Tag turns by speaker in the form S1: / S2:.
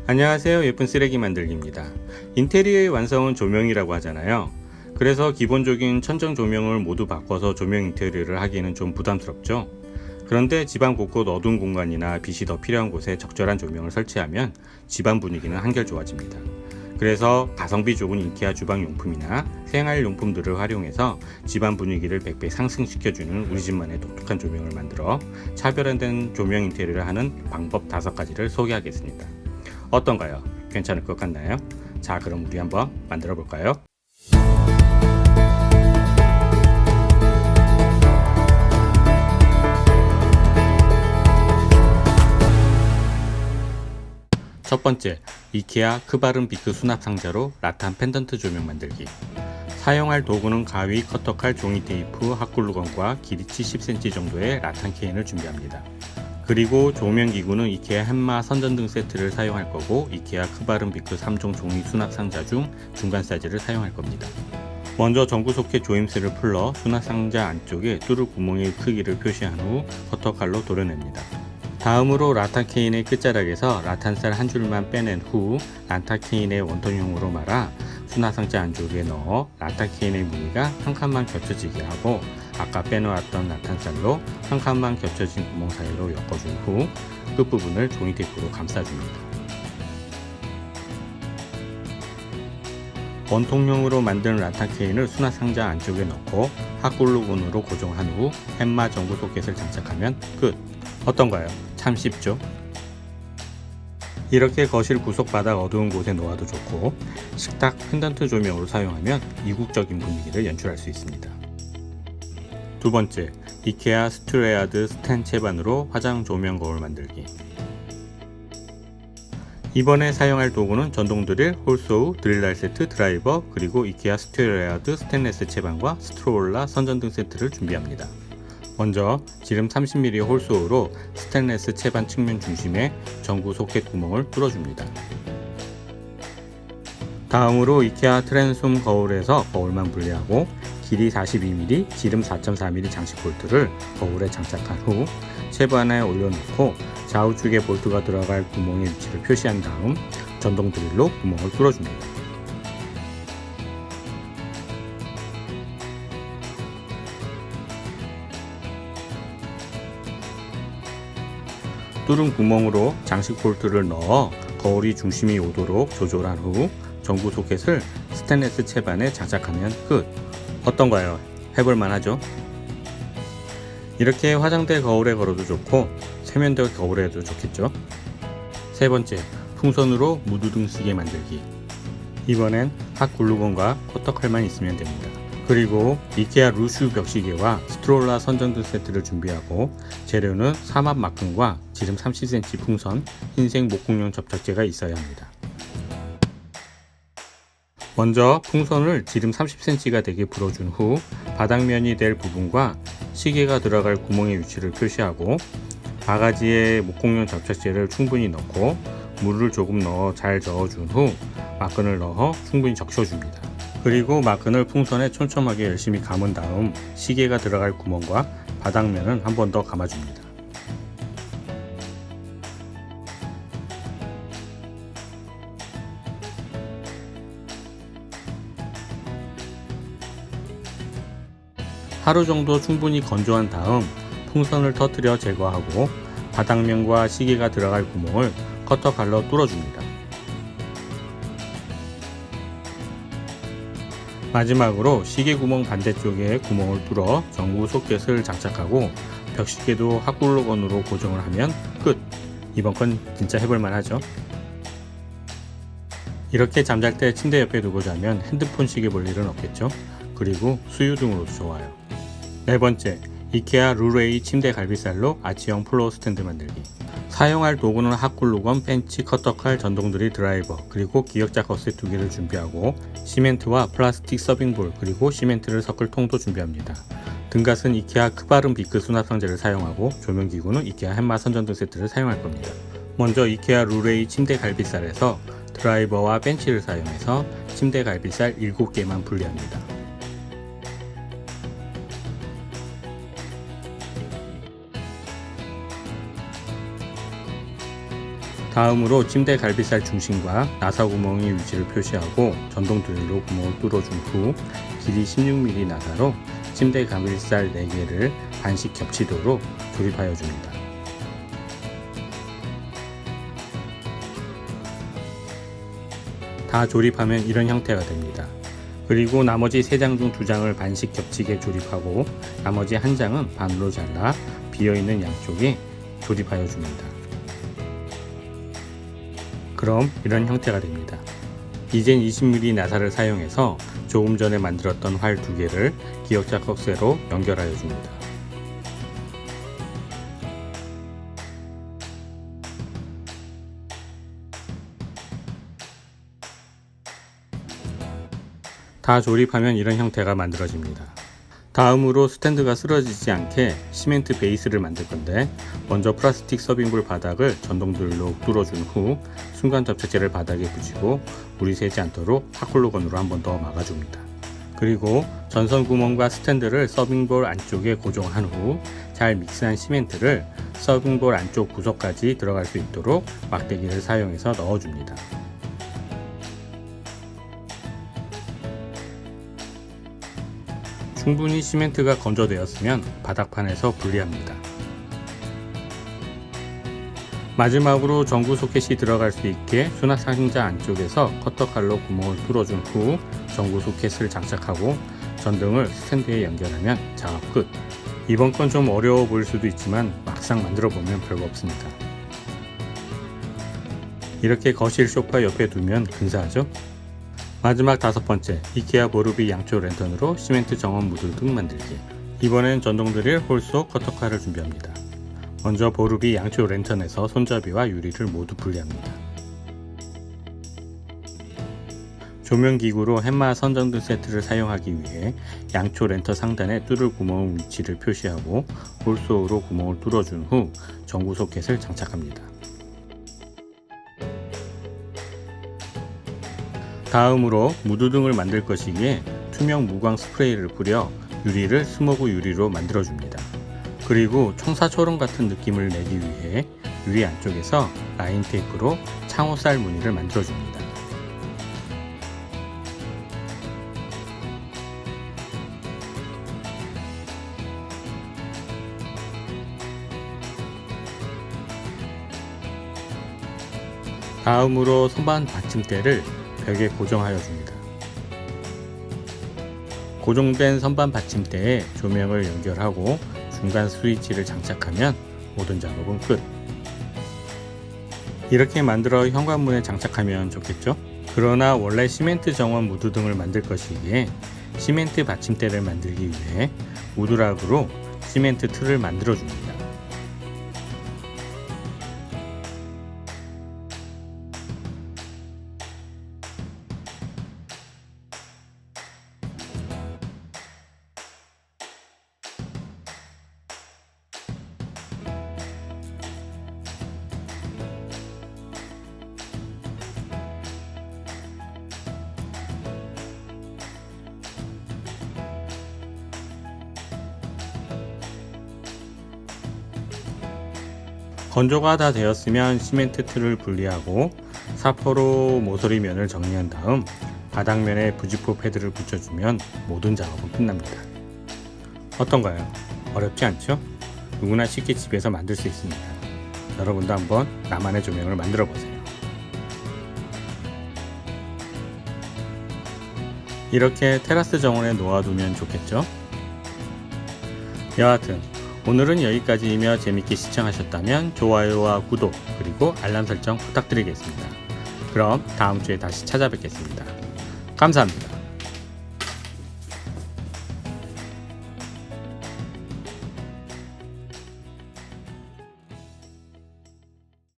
S1: 안녕하세요. 예쁜 쓰레기 만들기입니다. 인테리어의 완성은 조명이라고 하잖아요. 그래서 기본적인 천정 조명을 모두 바꿔서 조명 인테리어를 하기에는 좀 부담스럽죠. 그런데 집안 곳곳 어두운 공간이나 빛이 더 필요한 곳에 적절한 조명을 설치하면 집안 분위기는 한결 좋아집니다. 그래서 가성비 좋은 이케아 주방용품이나 생활용품들을 활용해서 집안 분위기를 100배 상승시켜주는 우리 집만의 독특한 조명을 만들어 차별화된 조명 인테리어를 하는 방법 5가지를 소개하겠습니다. 어떤가요? 괜찮을 것 같나요? 자, 그럼 우리 한번 만들어 볼까요? 첫 번째, 이케아 크바른 비크 수납 상자로 라탄 펜던트 조명 만들기. 사용할 도구는 가위, 커터칼, 종이 테이프, 핫글루건과 길이 70cm 정도의 라탄 케인을 준비합니다. 그리고 조명 기구는 이케아 햄마 선전등 세트를 사용할 거고, 이케아 크바른 비크 3종 종이 수납 상자 중 중간 사이즈를 사용할 겁니다. 먼저 전구 소켓 조임쇠를 풀러 수납 상자 안쪽에 뚫을 구멍의 크기를 표시한 후 커터칼로 도려냅니다. 다음으로 라탄 케인의 끝자락에서 라탄살 한 줄만 빼낸 후 라탄 케인의 원통형으로 말아 수납 상자 안쪽에 넣어 라탄 케인의 무늬가 한 칸만 겹쳐지게 하고, 아까 빼놓았던 라탄살로 한 칸만 겹쳐진 구멍 사이로 엮어준 후 끝부분을 종이 테이프로 감싸줍니다. 원통형으로 만든 라탄 케인을 수납 상자 안쪽에 넣고 핫글루건으로 고정한 후 햄마 전구 소켓을 장착하면 끝! 어떤가요? 참 쉽죠? 이렇게 거실 구석 바닥 어두운 곳에 놓아도 좋고, 식탁 펜던트 조명으로 사용하면 이국적인 분위기를 연출할 수 있습니다. 두 번째, 이케아 스튜레아드 스텐 채반으로 화장 조명 거울 만들기. 이번에 사용할 도구는 전동 드릴, 홀소우, 드릴날 세트, 드라이버, 그리고 이케아 스튜레아드 스테인리스 채반과 스트로올라 선전등 세트를 준비합니다. 먼저 지름 30mm 홀소우로 스테인리스 채반 측면 중심에 전구 소켓 구멍을 뚫어줍니다. 다음으로 이케아 트랜솜 거울에서 거울만 분리하고 길이 42mm, 지름 4.4mm 장식 볼트를 거울에 장착한 후 채반에 올려놓고 좌우측에 볼트가 들어갈 구멍의 위치를 표시한 다음 전동 드릴로 구멍을 뚫어줍니다. 뚫은 구멍으로 장식 볼트를 넣어 거울이 중심이 오도록 조절한 후 전구 소켓을 스테인리스 채반에 장착하면 끝! 어떤가요? 해볼만 하죠? 이렇게 화장대 거울에 걸어도 좋고 세면대 거울에도 좋겠죠? 세 번째, 풍선으로 무드등 시계 만들기. 이번엔 핫글루건과 커터칼만 있으면 됩니다. 그리고 이케아 루슈 벽시계와 스트롤라 선전등 세트를 준비하고, 재료는 삼합 막근과 지름 30cm 풍선, 흰색 목공용 접착제가 있어야 합니다. 먼저 풍선을 지름 30cm가 되게 불어준 후 바닥면이 될 부분과 시계가 들어갈 구멍의 위치를 표시하고, 바가지에 목공용 접착제를 충분히 넣고 물을 조금 넣어 잘 저어준 후 막근을 넣어 충분히 적셔줍니다. 그리고 막근을 풍선에 촘촘하게 열심히 감은 다음 시계가 들어갈 구멍과 바닥면은 한 번 더 감아줍니다. 하루 정도 충분히 건조한 다음 풍선을 터뜨려 제거하고 바닥면과 시계가 들어갈 구멍을 커터칼로 뚫어줍니다. 마지막으로 시계 구멍 반대쪽에 구멍을 뚫어 전구 소켓을 장착하고 벽시계도 핫글루건으로 고정을 하면 끝! 이번 건 진짜 해볼만 하죠? 이렇게 잠잘 때 침대 옆에 두고 자면 핸드폰 시계 볼 일은 없겠죠? 그리고 수유등으로도 좋아요. 네 번째, 이케아 루레이 침대 갈비살로 아치형 플로어 스탠드 만들기. 사용할 도구는 핫글루건, 펜치, 커터칼, 전동 드릴, 드라이버, 그리고 기역자 거셋 2개를 준비하고 시멘트와 플라스틱 서빙볼, 그리고 시멘트를 섞을 통도 준비합니다. 등갓은 이케아 크바른 비크 수납 상자를 사용하고 조명기구는 이케아 햄마 선전등 세트를 사용할 겁니다. 먼저 이케아 루레이 침대 갈비살에서 드라이버와 벤치를 사용해서 침대 갈비살 7개만 분리합니다. 다음으로 침대 갈비살 중심과 나사 구멍의 위치를 표시하고 전동 드릴로 구멍을 뚫어준 후 길이 16mm 나사로 침대 갈비살 4개를 반씩 겹치도록 조립하여 줍니다. 다 조립하면 이런 형태가 됩니다. 그리고 나머지 3장 중 2장을 반씩 겹치게 조립하고 나머지 1장은 반으로 잘라 비어있는 양쪽에 조립하여 줍니다. 그럼 이런 형태가 됩니다. 이젠 20mm 나사를 사용해서 조금 전에 만들었던 활 2개를 기역자 꺽쇠로 연결하여 줍니다. 다 조립하면 이런 형태가 만들어집니다. 다음으로 스탠드가 쓰러지지 않게 시멘트 베이스를 만들 건데 먼저 플라스틱 서빙볼 바닥을 전동 드릴로 뚫어준 후 순간 접착제를 바닥에 붙이고 물이 새지 않도록 핫글루건으로 한 번 더 막아줍니다. 그리고 전선 구멍과 스탠드를 서빙볼 안쪽에 고정한 후 잘 믹스한 시멘트를 서빙볼 안쪽 구석까지 들어갈 수 있도록 막대기를 사용해서 넣어줍니다. 충분히 시멘트가 건조되었으면 바닥판에서 분리합니다. 마지막으로 전구 소켓이 들어갈 수 있게 수납 상자 안쪽에서 커터칼로 구멍을 뚫어준 후 전구 소켓을 장착하고 전등을 스탠드에 연결하면 작업 끝! 이번 건 좀 어려워 보일 수도 있지만 막상 만들어 보면 별거 없습니다. 이렇게 거실 소파 옆에 두면 근사하죠? 마지막 5번째, 이케아 보르비 양초 랜턴으로 시멘트 정원 무드등 만들기. 이번엔 전동 드릴, 홀소, 커터칼을 준비합니다. 먼저 보르비 양초 랜턴에서 손잡이와 유리를 모두 분리합니다. 조명기구로 팻마 선전등 세트를 사용하기 위해 양초 랜턴 상단에 뚫을 구멍 위치를 표시하고 홀소로 구멍을 뚫어준 후 전구 소켓을 장착합니다. 다음으로 무드등을 만들 것이기에 투명 무광 스프레이를 뿌려 유리를 스모그 유리로 만들어줍니다. 그리고 청사초롱 같은 느낌을 내기 위해 유리 안쪽에서 라인 테이프로 창호살 무늬를 만들어줍니다. 다음으로 선반 받침대를 벽에 고정하여 줍니다. 고정된 선반 받침대에 조명을 연결하고 중간 스위치를 장착하면 모든 작업은 끝! 이렇게 만들어 현관문에 장착하면 좋겠죠? 그러나 원래 시멘트 정원 무드등을 만들 것이기에 시멘트 받침대를 만들기 위해 우드락으로 시멘트 틀을 만들어 줍니다. 건조가 다 되었으면 시멘트 틀을 분리하고 사포로 모서리면을 정리한 다음 바닥면에 부직포 패드를 붙여주면 모든 작업은 끝납니다. 어떤가요? 어렵지 않죠? 누구나 쉽게 집에서 만들 수 있습니다. 여러분도 한번 나만의 조명을 만들어 보세요. 이렇게 테라스 정원에 놓아두면 좋겠죠? 여하튼 오늘은 여기까지이며 재밌게 시청하셨다면 좋아요와 구독 그리고 알람 설정 부탁드리겠습니다. 그럼 다음 주에 다시 찾아뵙겠습니다. 감사합니다.